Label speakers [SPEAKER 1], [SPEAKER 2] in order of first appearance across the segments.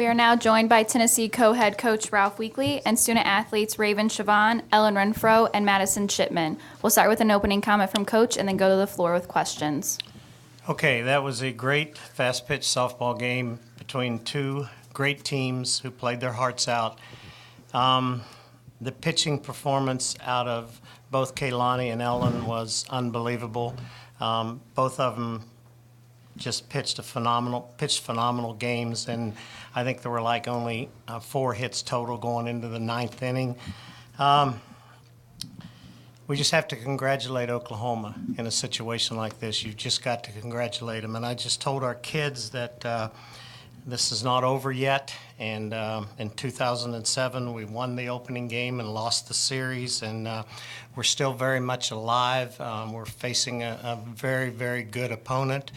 [SPEAKER 1] We are now joined by Tennessee co-head coach Ralph Weekly and student athletes Raven Siobhan, Ellen Renfro, and Madison Shipman. We'll start with an opening comment from Coach and then go to the floor with questions.
[SPEAKER 2] Okay, that was a great fast-pitch softball game between two great teams who played their hearts out. The pitching performance out of both Kaylani and Ellen was unbelievable. Both of them just pitched phenomenal games, and I think there were like only 4 hits total going into the 9th inning. We just have to congratulate Oklahoma in a situation like this. You've just got to congratulate them. And I just told our kids that this is not over yet. And in 2007, we won the opening game and lost the series. And we're still very much alive. We're facing a very, very good opponent,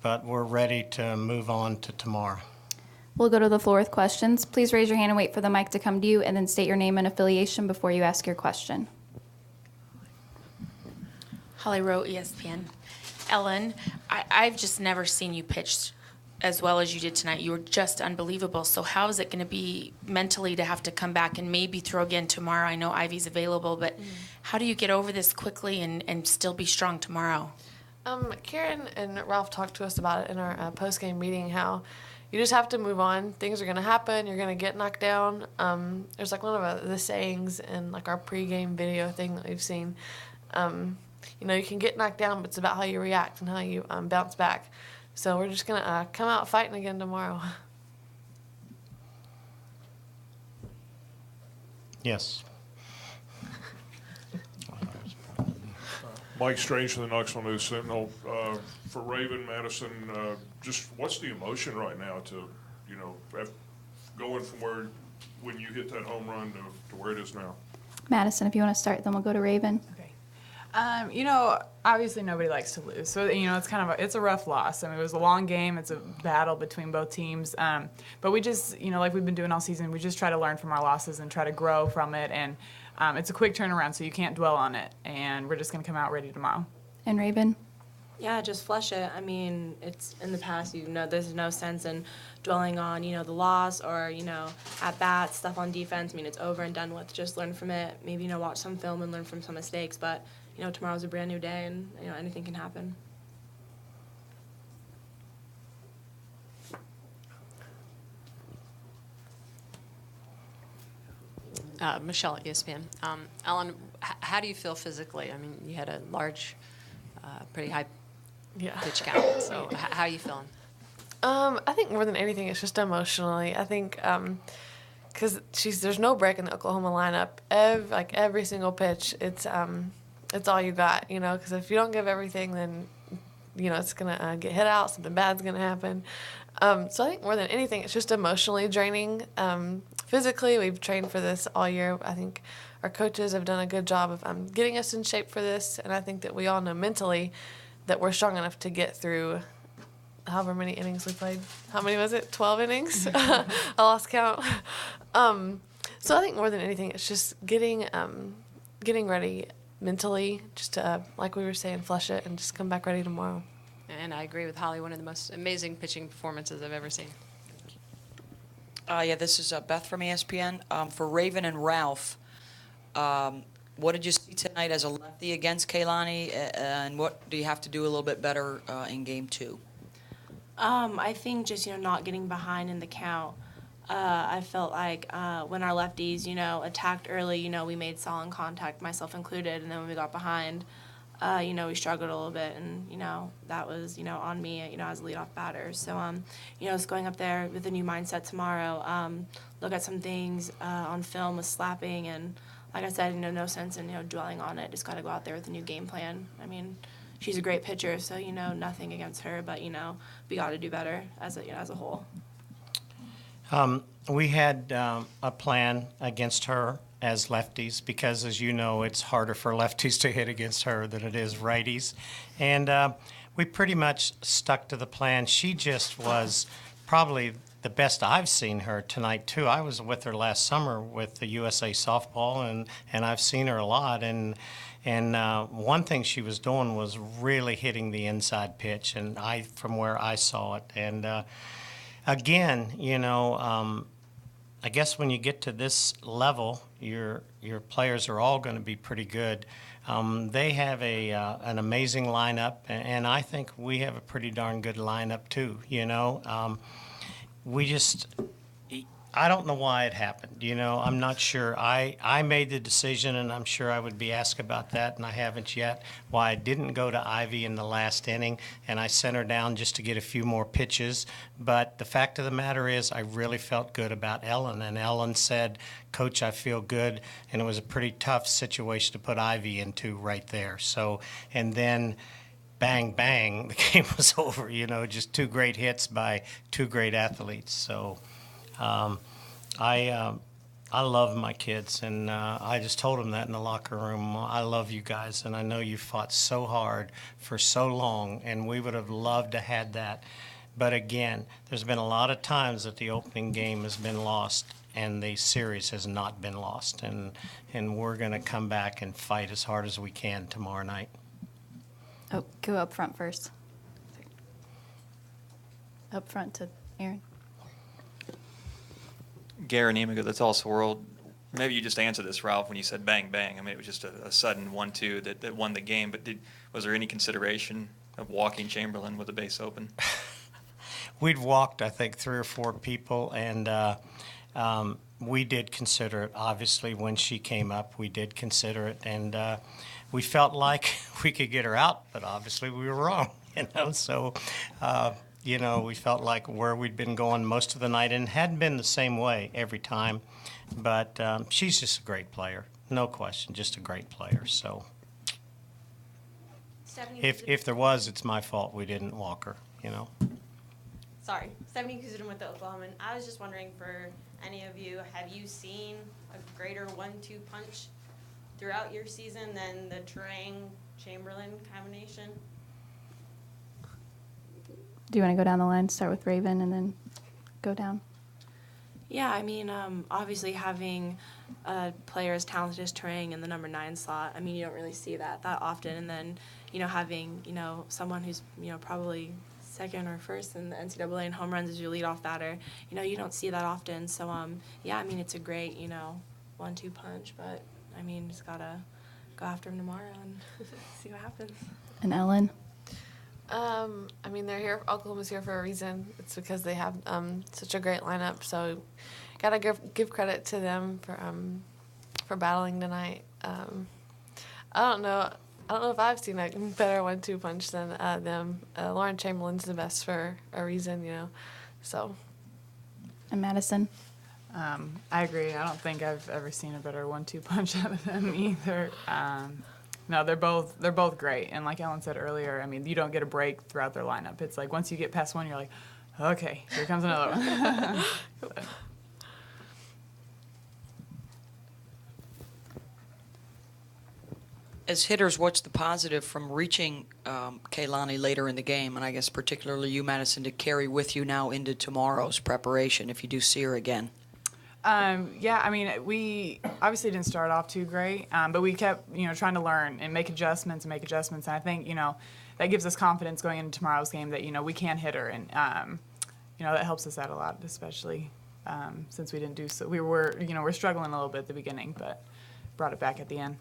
[SPEAKER 2] but we're ready to move on to tomorrow.
[SPEAKER 1] We'll go to the floor with questions. Please raise your hand and wait for the mic to come to you, and then state your name and affiliation before you ask your question.
[SPEAKER 3] Holly Rowe, ESPN. Ellen, I've just never seen you pitch as well as you did tonight. You were just unbelievable. So how is it going to be mentally to have to come back and maybe throw again tomorrow? I know Ivy's available, but how do you get over this quickly and still be strong tomorrow?
[SPEAKER 4] Karen and Ralph talked to us about it in our post-game meeting, how you just have to move on. Things are going to happen. You're going to get knocked down. There's like one of the sayings in like our pregame video thing that we've seen. You know, you can get knocked down, but it's about how you react and how you bounce back. So we're just going to come out fighting again tomorrow.
[SPEAKER 2] Yes.
[SPEAKER 5] Mike Strange from the Knoxville News Sentinel. For Raven, Madison, just what's the emotion right now to, you know, going from when you hit that home run to where it is now?
[SPEAKER 1] Madison, if you want to start, then we'll go to Raven.
[SPEAKER 6] Okay. You know, obviously nobody likes to lose, so you know it's a rough loss. I mean, it was a long game. It's a battle between both teams, but we just, you know, like we've been doing all season, we just try to learn from our losses and try to grow from it. And it's a quick turnaround, so you can't dwell on it. And we're just going to come out ready tomorrow.
[SPEAKER 1] And Raven?
[SPEAKER 7] Yeah, just flush it. I mean, it's in the past, you know, there's no sense in dwelling on, you know, the loss or, you know, at bats, stuff on defense. I mean, it's over and done with. Just learn from it. Maybe, you know, watch some film and learn from some mistakes. But, you know, tomorrow's a brand new day and, you know, anything can happen.
[SPEAKER 8] Michelle at ESPN. Ellen, how do you feel physically? I mean, you had a large, pretty high pitch count. So how are you feeling?
[SPEAKER 4] I think more than anything, it's just emotionally. I think because there's no break in the Oklahoma lineup. Every single pitch, it's all you got, you know. Because if you don't give everything, then you know it's gonna get hit out. Something bad's gonna happen. So I think more than anything, it's just emotionally draining. Physically, we've trained for this all year. I think our coaches have done a good job of getting us in shape for this, and I think that we all know mentally that we're strong enough to get through however many innings we played. How many was it? 12 innings? I lost count. So I think more than anything, it's just getting ready mentally, just to, like we were saying, flush it and just come back ready tomorrow.
[SPEAKER 8] And I agree with Holly, one of the most amazing pitching performances I've ever seen.
[SPEAKER 9] Yeah, this is Beth from ESPN. For Raven and Ralph, what did you see tonight as a lefty against Kaylani, and what do you have to do a little bit better in Game 2?
[SPEAKER 7] I think just, you know, not getting behind in the count. I felt like when our lefties, you know, attacked early, you know, we made solid contact, myself included, and then when we got behind, you know, we struggled a little bit, and, you know, that was, you know, on me, you know, as a leadoff batter. So, you know, just going up there with a new mindset tomorrow, look at some things on film with slapping, and like I said, you know, no sense in, you know, dwelling on it. Just got to go out there with a new game plan. I mean, she's a great pitcher, so, you know, nothing against her, but, you know, we got to do better as a whole.
[SPEAKER 2] We had a plan against her as lefties because, as you know, it's harder for lefties to hit against her than it is righties. And we pretty much stuck to the plan. She just was probably the best I've seen her tonight, too. I was with her last summer with the USA softball, and I've seen her a lot. And one thing she was doing was really hitting the inside pitch, and from where I saw it. And again, I guess when you get to this level, your players are all going to be pretty good. They have an amazing lineup, and I think we have a pretty darn good lineup too. We just, I don't know why it happened. I'm not sure. I made the decision, and I'm sure I would be asked about that, and I haven't yet, why I didn't go to Ivy in the last inning, and I sent her down just to get a few more pitches. But the fact of the matter is, I really felt good about Ellen, and Ellen said, "Coach, I feel good," and it was a pretty tough situation to put Ivy into right there. So, and then bang, bang, the game was over. Just two great hits by two great athletes. So. I love my kids, and I just told them that in the locker room. I love you guys, and I know you fought so hard for so long, and we would have loved to had that. But again, there's been a lot of times that the opening game has been lost, and the series has not been lost, and we're going to come back and fight as hard as we can tomorrow night.
[SPEAKER 1] Oh, go up front first. Up front to Aaron.
[SPEAKER 10] Gary Nemiga, the Tulsa World. Maybe you just answered this, Ralph, when you said bang, bang. I mean, it was just a sudden 1-2 that won the game. But was there any consideration of walking Chamberlain with the base open?
[SPEAKER 2] We'd walked, I think, 3 or 4 people, and we did consider it. Obviously, when she came up, we did consider it, and we felt like we could get her out, but obviously we were wrong. So. We felt like where we'd been going most of the night, and hadn't been the same way every time. But she's just a great player, no question, just a great player. So
[SPEAKER 11] Stephanie,
[SPEAKER 2] if there was, it's my fault we didn't walk her,
[SPEAKER 11] Sorry, Stephanie Kuzutin with the Oklahoman. I was just wondering, for any of you, have you seen a greater 1-2 punch throughout your season than the Trang-Chamberlain combination?
[SPEAKER 1] Do you want to go down the line, start with Raven, and then go down?
[SPEAKER 7] Yeah, I mean, obviously having a player as talented as Trang in the number 9 slot, I mean, you don't really see that often. And then, having, someone who's, probably second or first in the NCAA in home runs as your leadoff batter, you don't see that often. So, yeah, I mean, it's a great, 1-2 punch. But, I mean, just got to go after him tomorrow and see what happens.
[SPEAKER 1] And Ellen?
[SPEAKER 4] I mean, they're here. Oklahoma's here for a reason. It's because they have such a great lineup. So, gotta give credit to them for battling tonight. I don't know if I've seen a better 1-2 punch than them. Lauren Chamberlain's the best for a reason, So.
[SPEAKER 1] And Madison?
[SPEAKER 6] I agree. I don't think I've ever seen a better 1-2 punch out of them either. No, they're both great. And like Ellen said earlier, I mean, you don't get a break throughout their lineup. It's like once you get past one, you're like, okay, here comes another one.
[SPEAKER 9] As hitters, what's the positive from reaching Kaylani later in the game, and I guess particularly you, Madison, to carry with you now into tomorrow's preparation if you do see her again?
[SPEAKER 6] Yeah, I mean, we obviously didn't start off too great, but we kept, trying to learn and make adjustments. And I think, that gives us confidence going into tomorrow's game that, we can hit her. And, that helps us out a lot, especially since we didn't do so. We're struggling a little bit at the beginning, but brought it back at the end.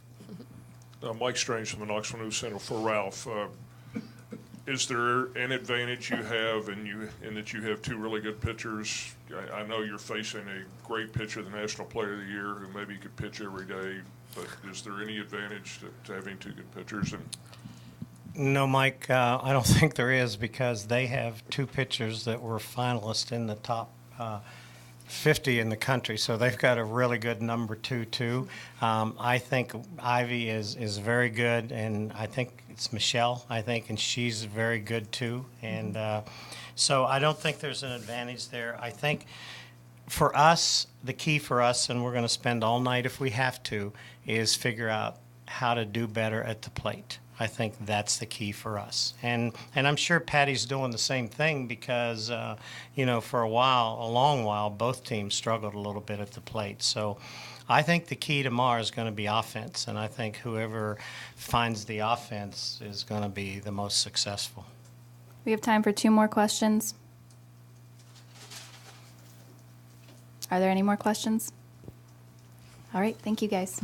[SPEAKER 5] Mike Strange from the Knoxville News Center for Ralph. Is there an advantage you have in that you have 2 really good pitchers? I know you're facing a great pitcher, the National Player of the Year, who maybe could pitch every day, but is there any advantage to having 2 good pitchers?
[SPEAKER 2] No, Mike, I don't think there is, because they have 2 pitchers that were finalists in the top 50 in the country, so they've got a really good number 2 too. I think Ivy is very good, and I think it's Michelle, and she's very good too. And so I don't think there's an advantage there. I think for us, the key for us, and we're going to spend all night if we have to, is figure out how to do better at the plate. I think that's the key for us. And I'm sure Patty's doing the same thing because, for a long while, both teams struggled a little bit at the plate. So I think the key tomorrow is going to be offense, and I think whoever finds the offense is going to be the most successful.
[SPEAKER 1] We have time for 2 more questions. Are there any more questions? All right, thank you guys.